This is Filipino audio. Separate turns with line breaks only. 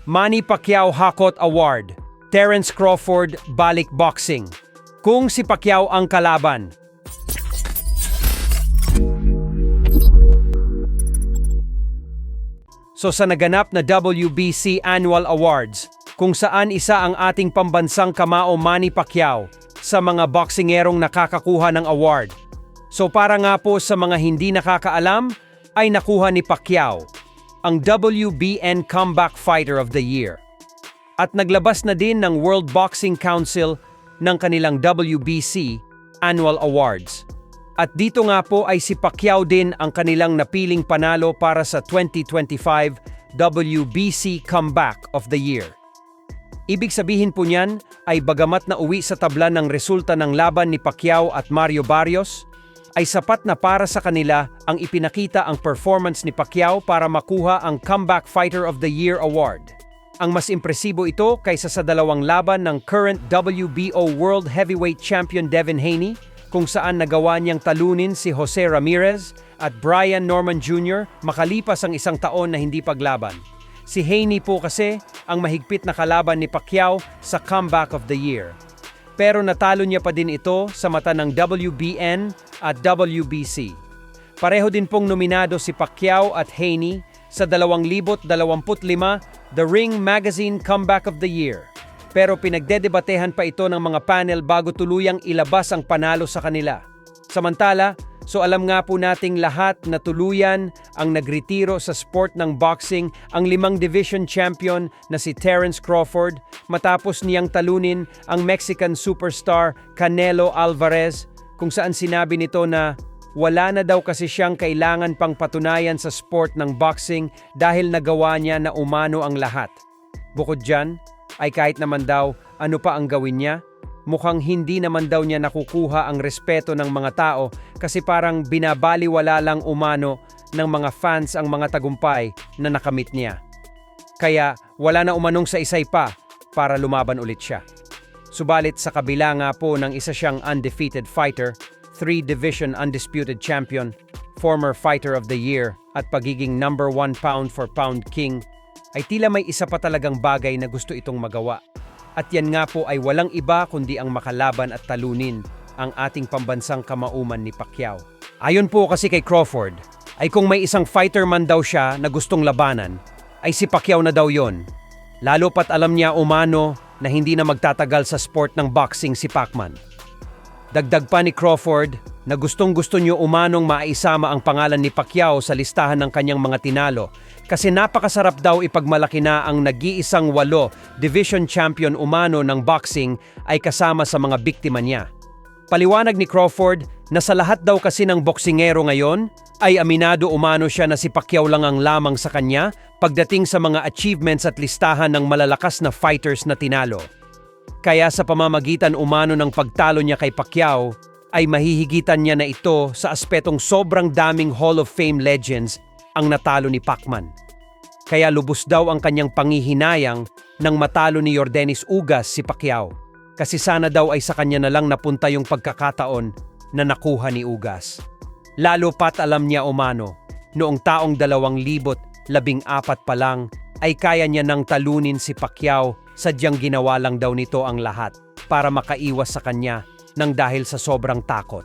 Manny Pacquiao Hakot Award, Terence Crawford Balik Boxing. Kung si Pacquiao ang kalaban. So sa naganap na WBC Annual Awards, kung saan isa ang ating pambansang kamao Manny Pacquiao sa mga boksingerong nakakakuha ng award. So para nga po sa mga hindi nakakaalam, ay nakuha ni Pacquiao ang WBN Comeback Fighter of the Year. At naglabas na din ng World Boxing Council ng kanilang WBC Annual Awards. At dito nga po ay si Pacquiao din ang kanilang napiling panalo para sa 2025 WBC Comeback of the Year. Ibig sabihin po niyan ay bagamat na uwi sa tabla ng resulta ng laban ni Pacquiao at Mario Barrios, ay sapat na para sa kanila ang ipinakita ang performance ni Pacquiao para makuha ang Comeback Fighter of the Year Award. Ang mas impresibo ito kaysa sa dalawang laban ng current WBO World Heavyweight Champion Devin Haney, kung saan nagawa niyang talunin si Jose Ramirez at Brian Norman Jr. makalipas ang isang taon na hindi paglaban. Si Haney po kasi ang mahigpit na kalaban ni Pacquiao sa Comeback of the Year. Pero natalo niya pa din ito sa mata ng WBN at WBC. Pareho din pong nominado si Pacquiao at Haney sa 2025 The Ring Magazine Comeback of the Year. Pero pinagdedebatehan pa ito ng mga panel bago tuluyang ilabas ang panalo sa kanila. Samantala, so alam nga po nating lahat na tuluyan ang nagretiro sa sport ng boxing ang 5 division champion na si Terence Crawford matapos niyang talunin ang Mexican superstar Canelo Alvarez, kung saan sinabi nito na wala na daw kasi siyang kailangan pang patunayan sa sport ng boxing dahil nagawa niya na umano ang lahat. Bukod dyan, ay kahit naman daw ano pa ang gawin niya, mukhang hindi naman daw niya nakukuha ang respeto ng mga tao kasi parang binabaliwala lang umano ng mga fans ang mga tagumpay na nakamit niya. Kaya wala na umanong sa isay pa para lumaban ulit siya. Subalit sa kabila nga po ng isa siyang undefeated fighter, 3-division undisputed champion, former fighter of the year at pagiging number 1 pound for pound king, ay tila may isa pa talagang bagay na gusto itong magawa. At yan nga po ay walang iba kundi ang makalaban at talunin ang ating pambansang kamauman ni Pacquiao. Ayon po kasi kay Crawford, ay kung may isang fighter man daw siya na gustong labanan, ay si Pacquiao na daw yon. Lalo pat alam niya umano na hindi na magtatagal sa sport ng boxing si Pacman. Dagdag pa ni Crawford na gustong-gusto niyo umanong maisama ang pangalan ni Pacquiao sa listahan ng kanyang mga tinalo kasi napakasarap daw ipagmalaki na ang nag-iisang 8 division champion umano ng boxing ay kasama sa mga biktima niya. Paliwanag ni Crawford na sa lahat daw kasi ng boksingero ngayon ay aminado umano siya na si Pacquiao lang ang lamang sa kanya pagdating sa mga achievements at listahan ng malalakas na fighters na tinalo. Kaya sa pamamagitan umano ng pagtalo niya kay Pacquiao, ay mahihigitan niya na ito sa aspetong sobrang daming Hall of Fame legends ang natalo ni Pacman. Kaya lubos daw ang kanyang pangihinayang nang matalo ni Yordenis Ugas si Pacquiao. Kasi sana daw ay sa kanya na lang napunta yung pagkakataon na nakuha ni Ugas. Lalo pat alam niya umano, noong taong 2014 pa lang ay kaya niya nang talunin si Pacquiao, sadyang ginawa lang daw nito ang lahat para makaiwas sa kanya nang dahil sa sobrang takot.